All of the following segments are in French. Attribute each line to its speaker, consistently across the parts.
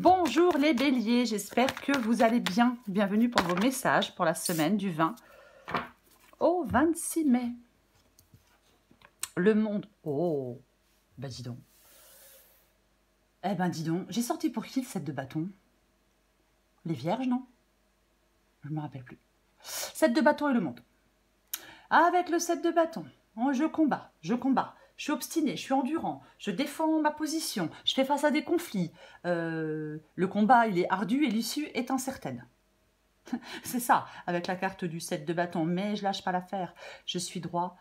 Speaker 1: Bonjour les béliers, j'espère que vous allez bien. Bienvenue pour vos messages pour la semaine du 20 au 26 mai. Le monde... Oh, bah dis donc. Eh ben dis donc, j'ai sorti pour qui le 7 de bâton? Les vierges, non? Je ne me rappelle plus. 7 de bâton et le monde. Avec le 7 de bâton, je combat. Je suis obstiné, je suis endurant, je défends ma position, je fais face à des conflits. Le combat, il est ardu et l'issue est incertaine. C'est ça, avec la carte du 7 de bâton. Mais je lâche pas l'affaire. Je suis droit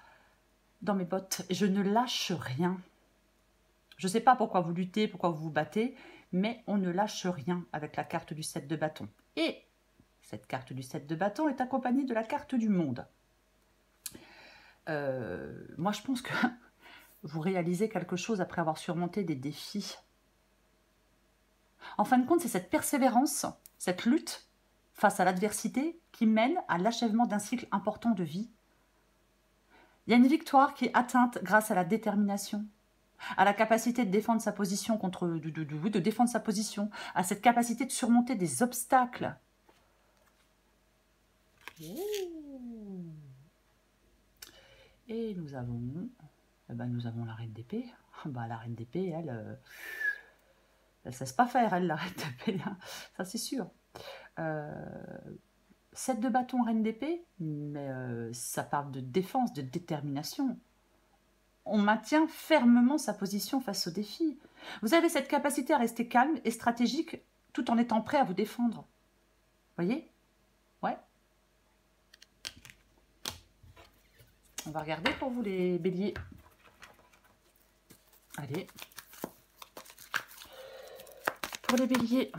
Speaker 1: dans mes bottes. Je ne lâche rien. Je ne sais pas pourquoi vous luttez, pourquoi vous vous battez, mais on ne lâche rien avec la carte du 7 de bâton. Et cette carte du 7 de bâton est accompagnée de la carte du monde. Moi, je pense que vous réalisez quelque chose après avoir surmonté des défis. En fin de compte, c'est cette persévérance, cette lutte face à l'adversité qui mène à l'achèvement d'un cycle important de vie. Il y a une victoire qui est atteinte grâce à la détermination, à la capacité de défendre sa position de défendre sa position, à cette capacité de surmonter des obstacles. Et nous avons la reine d'épée. La reine d'épée, elle ne cesse pas faire, elle, la reine d'épée. Ça, c'est sûr. 7 de bâton, reine d'épée, mais ça parle de défense, de détermination. On maintient fermement sa position face aux défis. Vous avez cette capacité à rester calme et stratégique tout en étant prêt à vous défendre. Voyez? Ouais. On va regarder pour vous les béliers. Allez. Pour les béliers.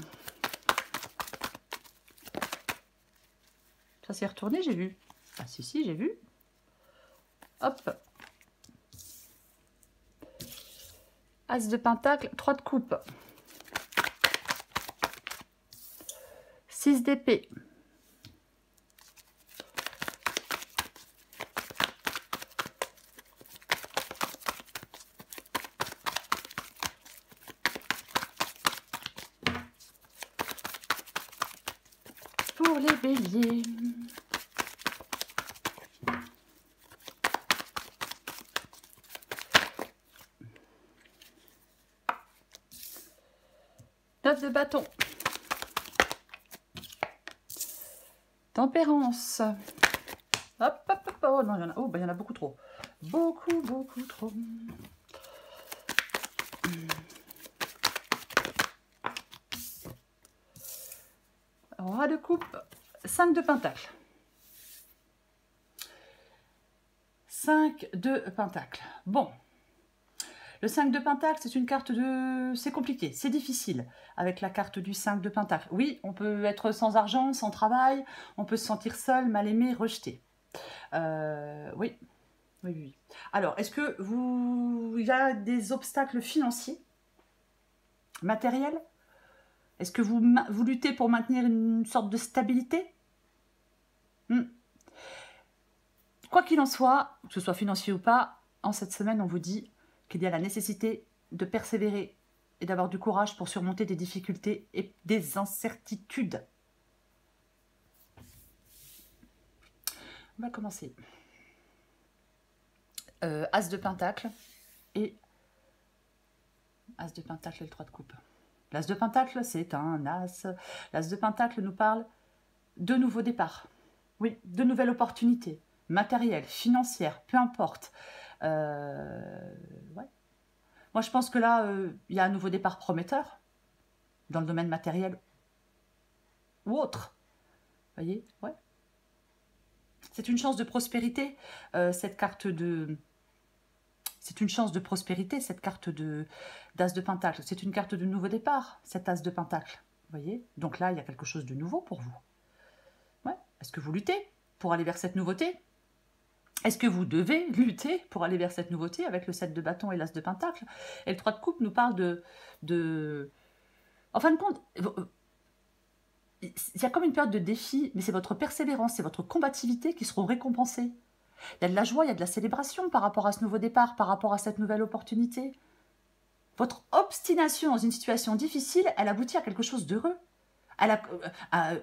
Speaker 1: Ça s'est retourné, j'ai vu. Ah si, j'ai vu. Hop. As de pentacle, 3 de coupe. 6 d'épée. Pour les béliers. De bâton. Tempérance. Hop, hop, hop. Oh non, il y en a beaucoup trop. Beaucoup trop. Roi de coupe. 5 de pentacle. 5 de pentacle. Bon. Le 5 de pentacle, c'est une carte de... C'est compliqué, c'est difficile avec la carte du 5 de pentacle. Oui, on peut être sans argent, sans travail, on peut se sentir seul, mal aimé, rejeté. Oui. Alors, est-ce que il y a des obstacles financiers, matériels? Est-ce que vous luttez pour maintenir une sorte de stabilité? Quoi qu'il en soit, que ce soit financier ou pas, en cette semaine, on vous dit qu'il y a la nécessité de persévérer et d'avoir du courage pour surmonter des difficultés et des incertitudes. On va commencer. As de pentacle et As de pentacle et le 3 de coupe. L'As de pentacle, c'est un As. L'As de pentacle nous parle de nouveaux départs. Oui, de nouvelles opportunités, matérielles, financières, peu importe. Ouais. Moi, je pense que là, il y a un nouveau départ prometteur dans le domaine matériel ou autre. Vous voyez? Ouais. C'est une chance de prospérité, cette carte de... C'est une chance de prospérité, cette carte d'As de pentacle. C'est une carte de nouveau départ, cet As de pentacle. Vous voyez? Donc là, il y a quelque chose de nouveau pour vous. Ouais. Est-ce que vous luttez pour aller vers cette nouveauté? Est-ce que vous devez lutter pour aller vers cette nouveauté avec le 7 de bâton et l'As de pentacle? Et le 3 de coupe nous parle de... En fin de compte, il y a comme une période de défi, mais c'est votre persévérance, c'est votre combativité qui seront récompensées. Il y a de la joie, il y a de la célébration par rapport à ce nouveau départ, par rapport à cette nouvelle opportunité. Votre obstination dans une situation difficile, elle aboutit à quelque chose d'heureux.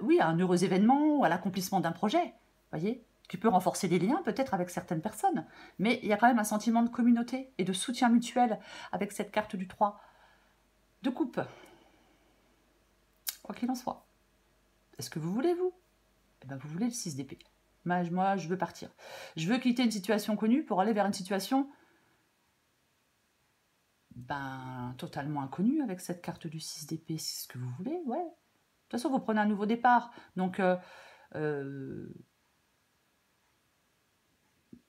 Speaker 1: Oui, à un heureux événement ou à l'accomplissement d'un projet, voyez, qui peut renforcer les liens peut-être avec certaines personnes. Mais il y a quand même un sentiment de communauté et de soutien mutuel avec cette carte du 3 de coupe. Quoi qu'il en soit. Est-ce que vous voulez, vous? Eh ben, vous voulez le 6 d'épée. Moi, je veux partir. Je veux quitter une situation connue pour aller vers une situation totalement inconnue avec cette carte du 6 d'épée. C'est ce que vous voulez, ouais. De toute façon, vous prenez un nouveau départ. Donc,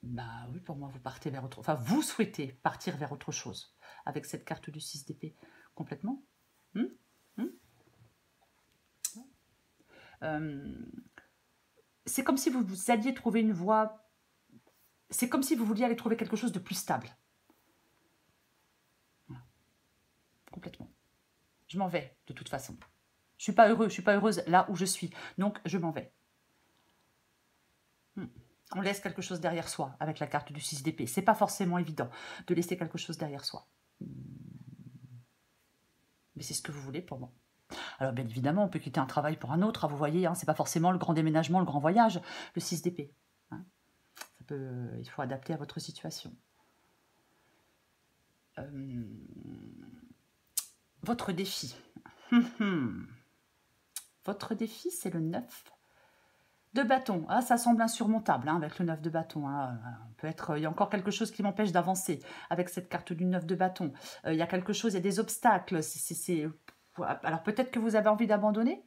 Speaker 1: oui, pour moi, vous partez vers autre... Enfin, vous souhaitez partir vers autre chose avec cette carte du 6 d'épée. Complètement. C'est comme si vous alliez trouver une voie... C'est comme si vous vouliez aller trouver quelque chose de plus stable. Voilà. Complètement. Je m'en vais, de toute façon. Je suis pas heureux, je suis pas heureuse là où je suis. Donc, je m'en vais. On laisse quelque chose derrière soi avec la carte du 6 d'épée. C'est pas forcément évident de laisser quelque chose derrière soi. Mais c'est ce que vous voulez pour moi. Alors, bien évidemment, on peut quitter un travail pour un autre. Vous voyez, hein, c'est pas forcément le grand déménagement, le grand voyage, le 6 d'épée. Hein. Il faut adapter à votre situation. Votre défi. Votre défi, c'est le 9 de bâton. Ah, ça semble insurmontable hein, avec le 9 de bâton. Hein. Il y a encore quelque chose qui m'empêche d'avancer avec cette carte du 9 de bâton. Il y a quelque chose, il y a des obstacles. Alors peut-être que vous avez envie d'abandonner.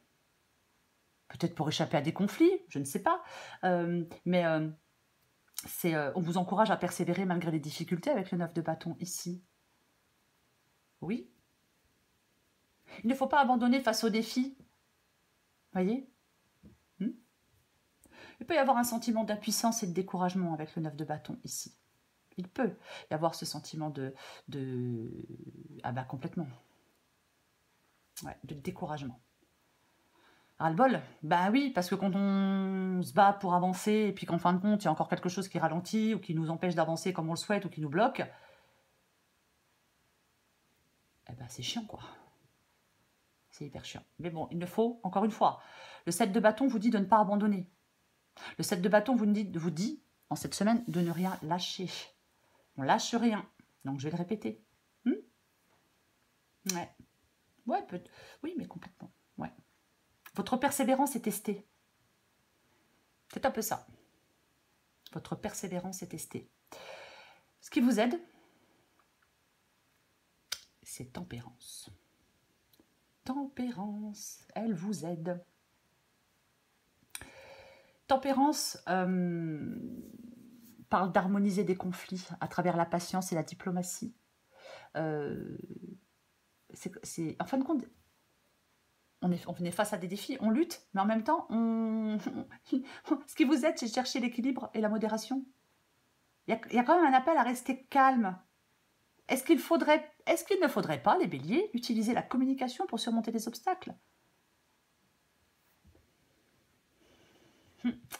Speaker 1: Peut-être pour échapper à des conflits, je ne sais pas. On vous encourage à persévérer malgré les difficultés avec le 9 de bâton ici. Oui. Il ne faut pas abandonner face aux défis. Voyez ? Il peut y avoir un sentiment d'impuissance et de découragement avec le 9 de bâton ici. Il peut y avoir ce sentiment complètement. Ouais, de découragement. Ras-le-bol? Bah oui, parce que quand on se bat pour avancer et puis qu'en fin de compte, il y a encore quelque chose qui ralentit ou qui nous empêche d'avancer comme on le souhaite ou qui nous bloque, c'est chiant quoi. C'est hyper chiant. Mais bon, il ne faut, encore une fois, le 7 de bâton vous dit de ne pas abandonner. Le 7 de bâton vous dit, en cette semaine, de ne rien lâcher. On lâche rien. Donc, je vais le répéter. Ouais. Ouais, oui, mais complètement. Ouais. Votre persévérance est testée. C'est un peu ça. Votre persévérance est testée. Ce qui vous aide, c'est tempérance. Tempérance, elle vous aide. Tempérance parle d'harmoniser des conflits à travers la patience et la diplomatie. En fin de compte, on est face à des défis, on lutte, mais en même temps, ce qui vous aide, c'est de chercher l'équilibre et la modération. Il y a quand même un appel à rester calme. Est-ce qu'il ne faudrait pas, les béliers, utiliser la communication pour surmonter les obstacles?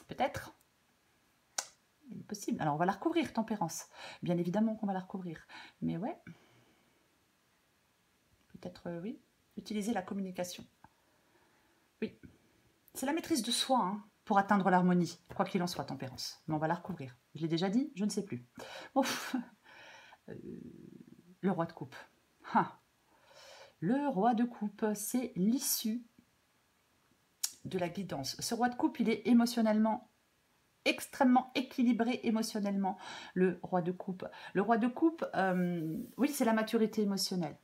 Speaker 1: Peut-être. Il est possible. Alors, on va la recouvrir, tempérance. Bien évidemment qu'on va la recouvrir. Mais ouais. Peut-être, oui. Utiliser la communication. Oui. C'est la maîtrise de soi, hein, pour atteindre l'harmonie. Quoi qu'il en soit, tempérance. Mais on va la recouvrir. Je l'ai déjà dit, je ne sais plus. Ouf. Le roi de coupe. Le roi de coupe, c'est l'issue de la guidance. Ce roi de coupe, il est émotionnellement extrêmement équilibré émotionnellement, le roi de coupe. Le roi de coupe, oui, c'est la maturité émotionnelle.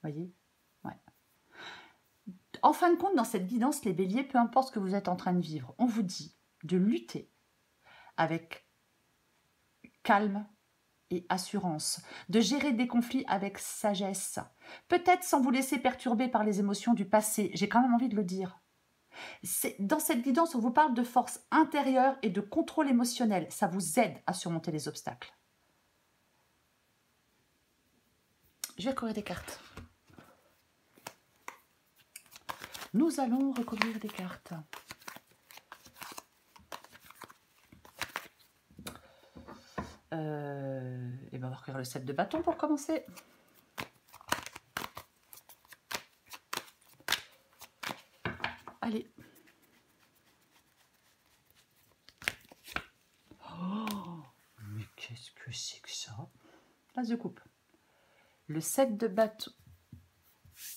Speaker 1: Voyez, ouais. En fin de compte, dans cette guidance, les béliers, peu importe ce que vous êtes en train de vivre, on vous dit de lutter avec calme et assurance, de gérer des conflits avec sagesse, peut-être sans vous laisser perturber par les émotions du passé. J'ai quand même envie de le dire. Dans cette guidance, on vous parle de force intérieure et de contrôle émotionnel. Ça vous aide à surmonter les obstacles. Je vais recouvrir des cartes. Nous allons recouvrir des cartes. Et on va recouvrir le 7 de bâton pour commencer. Allez. Oh, mais qu'est-ce que c'est que ça? L'as de coupe. Le 7 de bâton.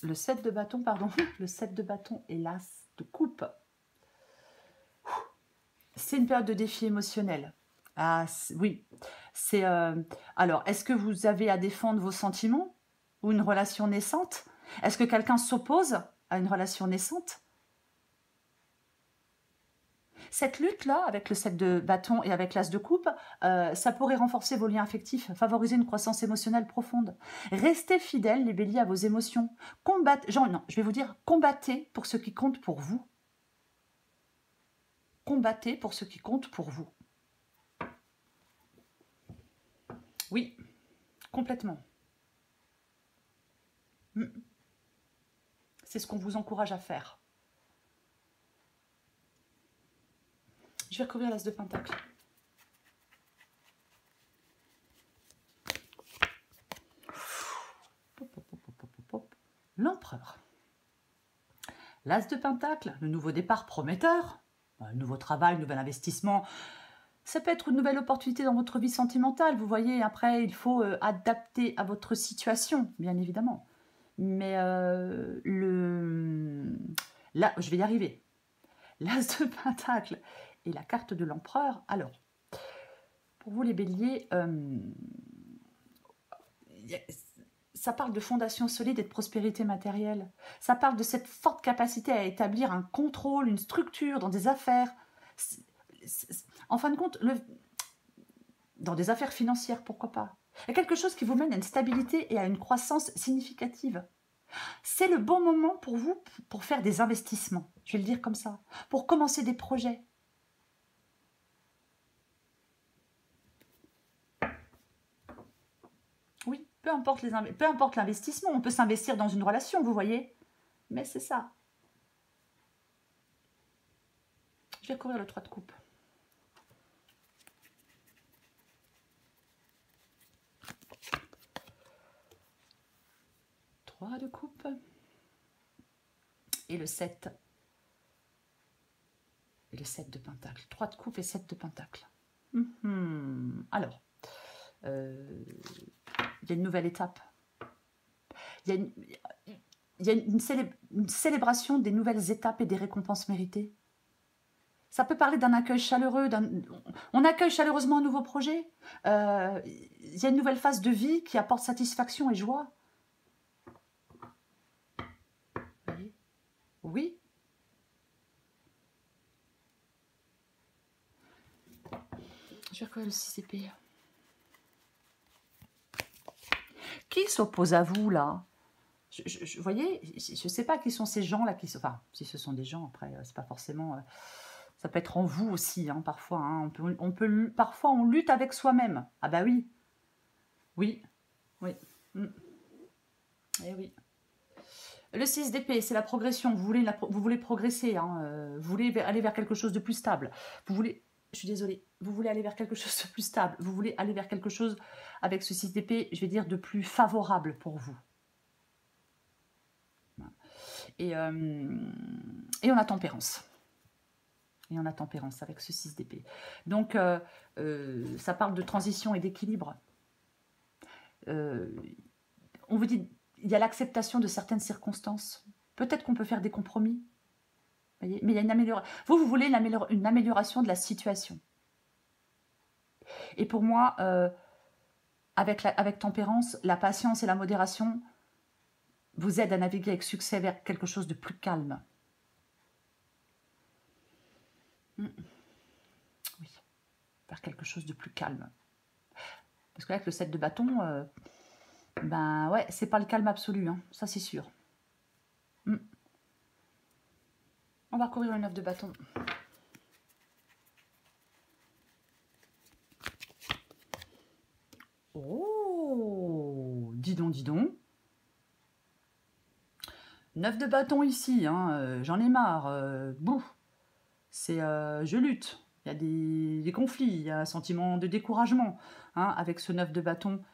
Speaker 1: Le 7 de bâton, pardon. Le 7 de bâton et l'as de coupe. C'est une période de défi émotionnel. Ah, oui. C'est alors, est-ce que vous avez à défendre vos sentiments ou une relation naissante? Est-ce que quelqu'un s'oppose à une relation naissante? Cette lutte-là, avec le 7 de bâton et avec l'as de coupe, ça pourrait renforcer vos liens affectifs, favoriser une croissance émotionnelle profonde. Restez fidèles, les béliers, à vos émotions. Non, je vais vous dire, combattez pour ce qui compte pour vous. Combattez pour ce qui compte pour vous. Oui, complètement. C'est ce qu'on vous encourage à faire. Je vais recouvrir l'as de pentacle. L'empereur. L'as de pentacle, le nouveau départ prometteur, un nouveau travail, un nouvel investissement. Ça peut être une nouvelle opportunité dans votre vie sentimentale. Vous voyez, après, il faut adapter à votre situation, bien évidemment. Mais là, je vais y arriver. L'as de pentacle et la carte de l'empereur. Alors, pour vous les béliers, ça parle de fondation solide et de prospérité matérielle. Ça parle de cette forte capacité à établir un contrôle, une structure dans des affaires. En fin de compte, dans des affaires financières, pourquoi pas. Il y a quelque chose qui vous mène à une stabilité et à une croissance significative. C'est le bon moment pour vous pour faire des investissements, je vais le dire comme ça, pour commencer des projets. Oui, peu importe l'investissement, on peut s'investir dans une relation, vous voyez. Mais c'est ça. Je vais courir le 3 de coupe. De coupe et le 7 et le 7 de pentacle, 3 de coupe et 7 de pentacle. Alors il y a une nouvelle étape, il y a une célébration des nouvelles étapes et des récompenses méritées. Ça peut parler d'un accueil chaleureux, on accueille chaleureusement un nouveau projet, il y a une nouvelle phase de vie qui apporte satisfaction et joie. Oui. Je vais regarder le 6 épée. Qui s'oppose à vous, là? Vous voyez, je ne sais pas qui sont ces gens-là. Enfin, si ce sont des gens, après, c'est pas forcément... ça peut être en vous aussi, hein, parfois. Hein, parfois, on lutte avec soi-même. Ah bah oui. Oui. Oui. Eh oui. Le 6 d'épée, c'est la progression. Vous voulez progresser. Hein, vous voulez aller vers quelque chose de plus stable. Vous voulez... Je suis désolée. Vous voulez aller vers quelque chose de plus stable. Vous voulez aller vers quelque chose, avec ce 6 d'épée, je vais dire, de plus favorable pour vous. Et on a tempérance. Et on a tempérance avec ce 6 d'épée. Donc, ça parle de transition et d'équilibre. On vous dit, il y a l'acceptation de certaines circonstances. Peut-être qu'on peut faire des compromis. Voyez, mais il y a une amélioration. Vous voulez une amélioration de la situation. Et pour moi, avec tempérance, la patience et la modération vous aident à naviguer avec succès vers quelque chose de plus calme. Oui, vers quelque chose de plus calme. Parce que là, avec le 7 de bâton, ben ouais, c'est pas le calme absolu, hein, ça c'est sûr. On va courir le 9 de bâton. Oh, dis donc, dis donc. 9 de bâton ici, hein, j'en ai marre. Bouh, c'est je lutte. Il y a des conflits, il y a un sentiment de découragement, hein, avec ce 9 de bâton.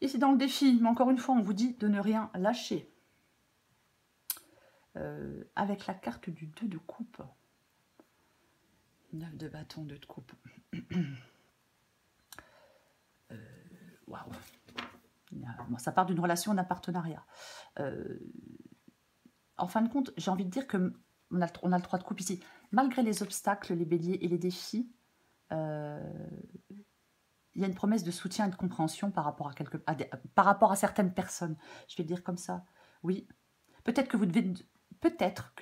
Speaker 1: Et c'est dans le défi, mais encore une fois, on vous dit de ne rien lâcher. avec la carte du 2 de coupe. 9 de bâton, 2 de coupe. Waouh. Bon, ça part d'une relation, d'un partenariat. En fin de compte, j'ai envie de dire que on a le 3 de coupe ici. Malgré les obstacles, les béliers et les défis, il y a une promesse de soutien et de compréhension par rapport à certaines personnes. Je vais le dire comme ça. Oui, peut-être que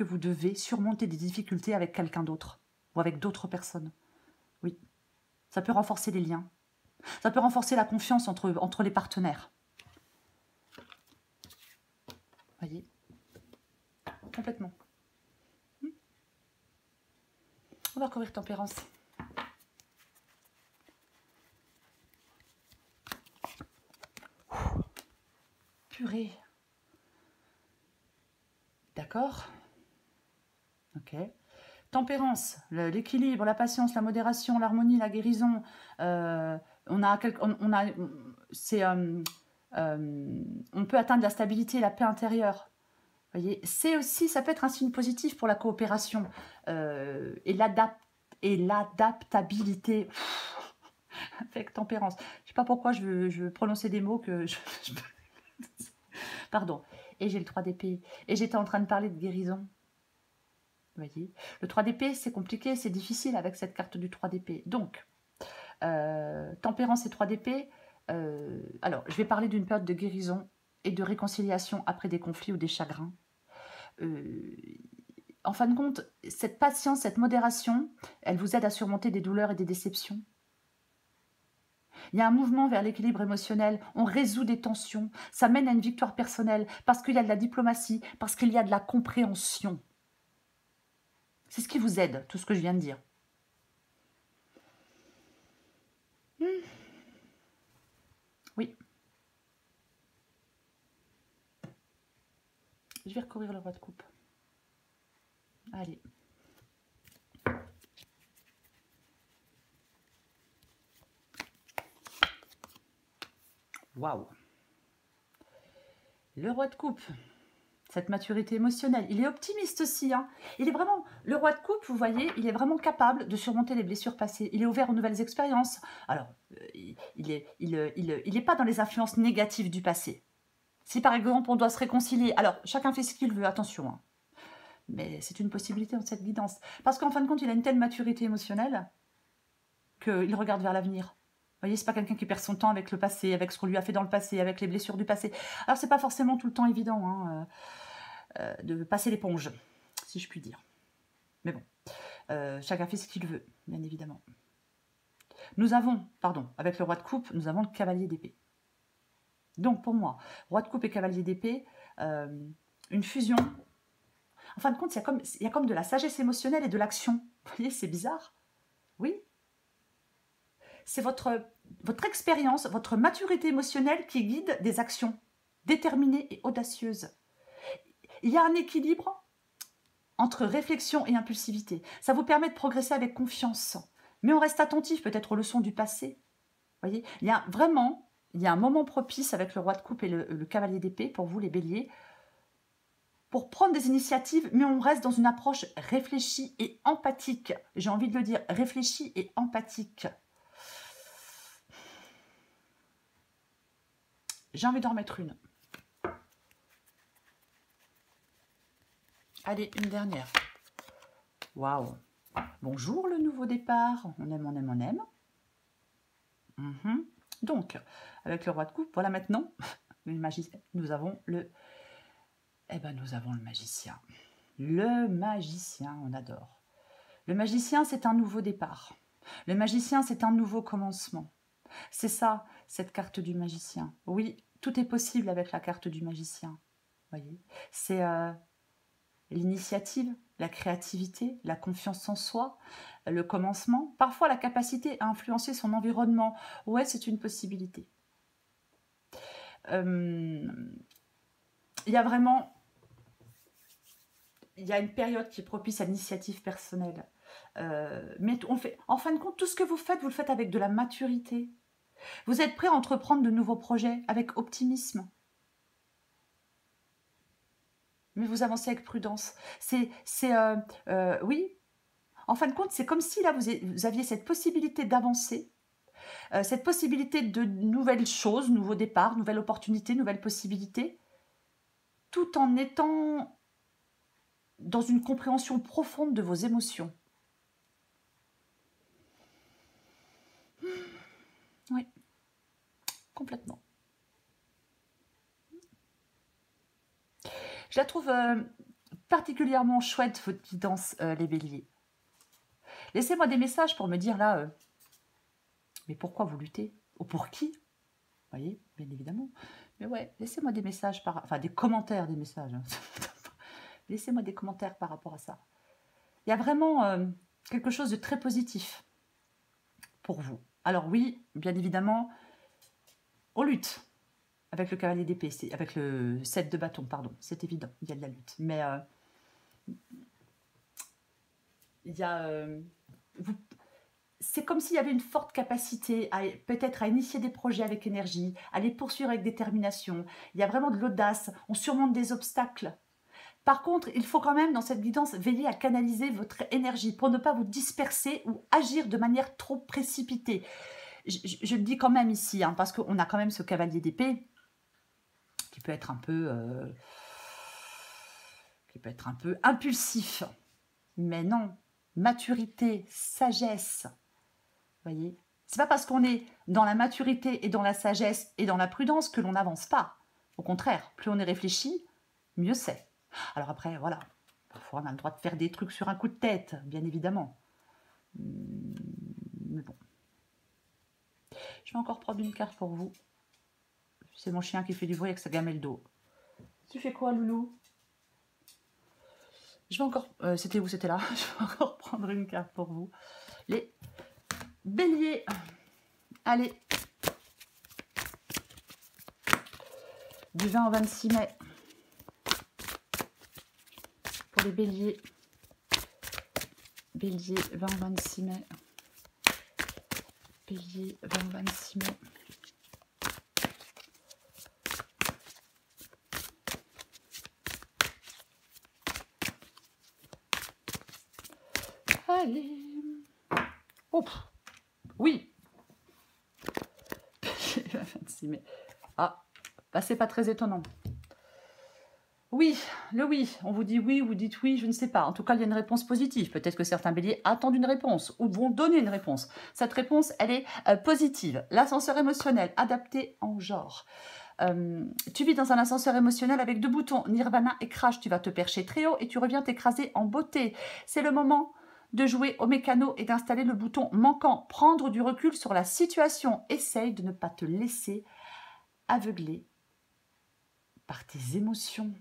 Speaker 1: vous devez surmonter des difficultés avec quelqu'un d'autre ou avec d'autres personnes. Oui, ça peut renforcer les liens. Ça peut renforcer la confiance entre les partenaires. Voyez, complètement. On va recouvrir tempérance. Purée. D'accord. Ok. Tempérance, l'équilibre, la patience, la modération, l'harmonie, la guérison. On peut atteindre la stabilité, la paix intérieure. Voyez, c'est aussi, ça peut être un signe positif pour la coopération et l'adaptabilité avec tempérance. Je ne sais pas pourquoi je veux prononcer des mots que Pardon. Et j'ai le 3 d'épée. Et j'étais en train de parler de guérison. Vous voyez, le 3 d'épée, c'est compliqué, c'est difficile avec cette carte du 3 d'épée. Donc, tempérance et 3 d'épée. Alors, je vais parler d'une période de guérison et de réconciliation après des conflits ou des chagrins. En fin de compte, cette patience, cette modération, elle vous aide à surmonter des douleurs et des déceptions. Il y a un mouvement vers l'équilibre émotionnel, on résout des tensions, ça mène à une victoire personnelle, parce qu'il y a de la diplomatie, parce qu'il y a de la compréhension. C'est ce qui vous aide, tout ce que je viens de dire. Oui. Je vais recourir le roi de coupe. Allez. Waouh. Le roi de coupe. Cette maturité émotionnelle. Il est optimiste aussi. Hein. Il est vraiment, le roi de coupe, vous voyez, il est vraiment capable de surmonter les blessures passées. Il est ouvert aux nouvelles expériences. Alors, il est pas dans les influences négatives du passé. Si par exemple, on doit se réconcilier, alors chacun fait ce qu'il veut, attention. Hein. Mais c'est une possibilité dans cette guidance. Parce qu'en fin de compte, il a une telle maturité émotionnelle qu'il regarde vers l'avenir. Vous voyez, c'est pas quelqu'un qui perd son temps avec le passé, avec ce qu'on lui a fait dans le passé, avec les blessures du passé. Alors, c'est pas forcément tout le temps évident hein, de passer l'éponge, si je puis dire. Mais bon, chacun fait ce qu'il veut, bien évidemment. Nous avons, pardon, avec le roi de coupe, nous avons le cavalier d'épée. Donc, pour moi, roi de coupe et cavalier d'épée, une fusion. En fin de compte, il y a comme de la sagesse émotionnelle et de l'action. Vous voyez, c'est bizarre. Oui. C'est votre expérience, votre maturité émotionnelle qui guide des actions déterminées et audacieuses. Il y a un équilibre entre réflexion et impulsivité. Ça vous permet de progresser avec confiance. Mais on reste attentif peut-être aux leçons du passé. Vous voyez, il y a un moment propice avec le roi de coupe et le cavalier d'épée, pour vous les béliers, pour prendre des initiatives, mais on reste dans une approche réfléchie et empathique. J'ai envie de le dire, réfléchie et empathique. J'ai envie d'en remettre une. Allez, une dernière. Waouh. Bonjour le nouveau départ. On aime, on aime, on aime. Donc, avec le roi de coupe, voilà maintenant, nous avons le... Eh ben, nous avons le magicien. Le magicien, on adore. Le magicien, c'est un nouveau départ. Le magicien, c'est un nouveau commencement. C'est ça, cette carte du magicien. Oui, tout est possible avec la carte du magicien. Voyez, c'est l'initiative, la créativité, la confiance en soi, le commencement. Parfois, la capacité à influencer son environnement. Ouais, c'est une possibilité. Il y a vraiment... Il y a une période qui est propice à l'initiative personnelle. Mais en fin de compte, tout ce que vous le faites avec de la maturité. Vous êtes prêt à entreprendre de nouveaux projets avec optimisme. mais vous avancez avec prudence. Oui, en fin de compte, c'est comme si là, vous aviez cette possibilité d'avancer, cette possibilité de nouvelles choses, nouveaux départs, nouvelles opportunités, nouvelles possibilités, tout en étant dans une compréhension profonde de vos émotions. Oui, complètement. Je la trouve particulièrement chouette, votre guidance, les béliers. Laissez-moi des messages pour me dire là, mais pourquoi vous luttez? Ou pour qui? Vous voyez, bien évidemment. Mais ouais, laissez-moi des messages, enfin des commentaires, des messages. Laissez-moi des commentaires par rapport à ça. Il y a vraiment quelque chose de très positif pour vous. Alors oui, bien évidemment, on lutte avec le cavalier d'épée, avec le 7 de bâton, pardon. C'est évident, il y a de la lutte. Mais il y a... c'est comme s'il y avait une forte capacité peut-être à initier des projets avec énergie, à les poursuivre avec détermination. Il y a vraiment de l'audace, on surmonte des obstacles. Par contre, il faut quand même, dans cette guidance, veiller à canaliser votre énergie pour ne pas vous disperser ou agir de manière trop précipitée. Je le dis quand même ici, hein, parce qu'on a quand même ce cavalier d'épée qui peut être un peu impulsif. Mais non, maturité, sagesse. Vous voyez, c'est pas parce qu'on est dans la maturité et dans la sagesse et dans la prudence que l'on n'avance pas. Au contraire, plus on est réfléchi, mieux c'est. Alors après, voilà, parfois on a le droit de faire des trucs sur un coup de tête, bien évidemment. Mais bon. Je vais encore prendre une carte pour vous. C'est mon chien qui fait du bruit avec sa gamelle d'eau. Tu fais quoi, loulou? Je vais encore... c'était où? C'était là. Je vais encore prendre une carte pour vous. Les béliers. Allez. Du 20 au 26 mai. Pour les béliers. Bélier, 20 au 26 mai. Bélier, 20 au 26 mai. Allez. Oh, oui. 26 mai. Ah, bah, c'est pas très étonnant. Oui, le oui. On vous dit oui, vous dites oui, je ne sais pas. En tout cas, il y a une réponse positive. Peut-être que certains béliers attendent une réponse ou vont donner une réponse. Cette réponse, elle est positive. L'ascenseur émotionnel, adapté en genre. Tu vis dans un ascenseur émotionnel avec 2 boutons, Nirvana et Crash. Tu vas te percher très haut et tu reviens t'écraser en beauté. C'est le moment de jouer au mécano et d'installer le bouton manquant. Prendre du recul sur la situation. Essaye de ne pas te laisser aveugler par tes émotions.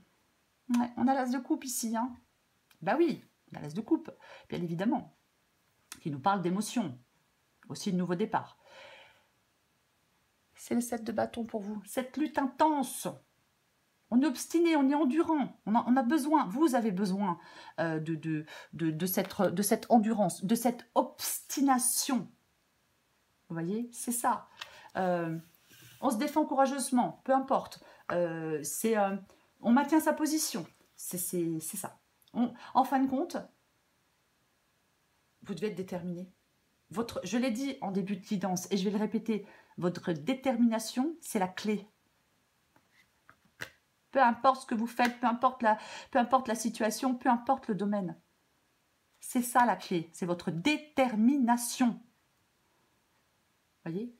Speaker 1: Ouais, on a l'as de coupe ici. Hein. Bah oui, on a l'as de coupe, bien évidemment, qui nous parle d'émotions. Aussi de nouveau départ. C'est le 7 de bâton pour vous. Cette lutte intense. On est obstiné, on est endurant. On a besoin, vous avez besoin de cette endurance, de cette obstination. Vous voyez, c'est ça. On se défend courageusement, peu importe. On maintient sa position. C'est ça. En fin de compte, vous devez être déterminé. Je l'ai dit en début de guidance et je vais le répéter, votre détermination, c'est la clé. Peu importe ce que vous faites, peu importe la situation, peu importe le domaine. C'est ça la clé, c'est votre détermination. Vous voyez?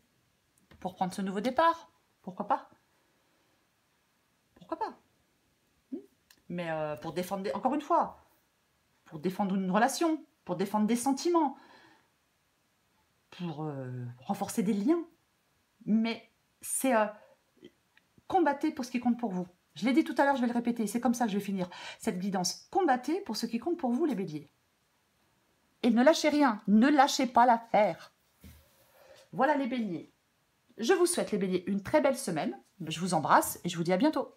Speaker 1: Pour prendre ce nouveau départ, pourquoi pas? Pourquoi pas? Mais pour défendre, encore une fois, pour défendre une relation, pour défendre des sentiments, pour renforcer des liens. Mais c'est combattez pour ce qui compte pour vous. Je l'ai dit tout à l'heure, je vais le répéter, c'est comme ça que je vais finir cette guidance. Combattez pour ce qui compte pour vous, les béliers. Et ne lâchez rien, ne lâchez pas l'affaire. Voilà les béliers. Je vous souhaite, les béliers, une très belle semaine. Je vous embrasse et je vous dis à bientôt.